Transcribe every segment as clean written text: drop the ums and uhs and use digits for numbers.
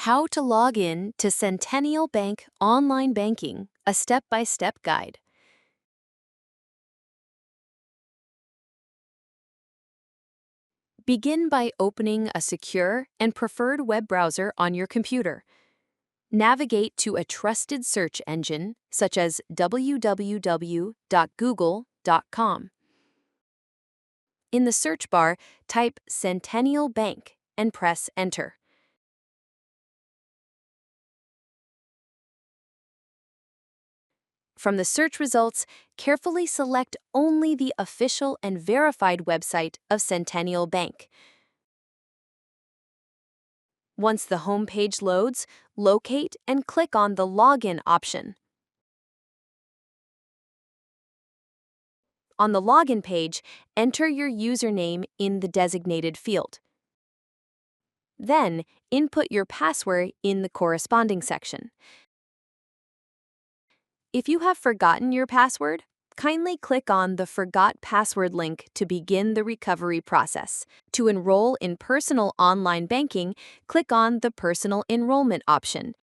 How to log in to Centennial Bank Online Banking, a step-by-step guide. Begin by opening a secure and preferred web browser on your computer. Navigate to a trusted search engine, such as www.google.com. In the search bar, type Centennial Bank and press Enter. From the search results, carefully select only the official and verified website of Centennial Bank. Once the home page loads, locate and click on the Login option. On the Login page, enter your username in the designated field. Then, input your password in the corresponding section. If you have forgotten your password, kindly click on the Forgot Password link to begin the recovery process. To enroll in personal online banking, click on the Personal Enrollment option.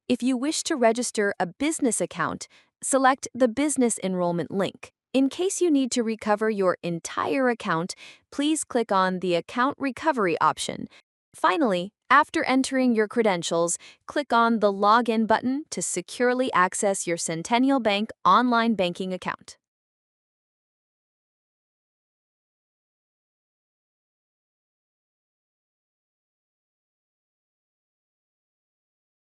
If you wish to register a business account, select the Business Enrollment link. In case you need to recover your entire account, please click on the Account Recovery option. Finally, after entering your credentials, click on the Login button to securely access your Centennial Bank online banking account.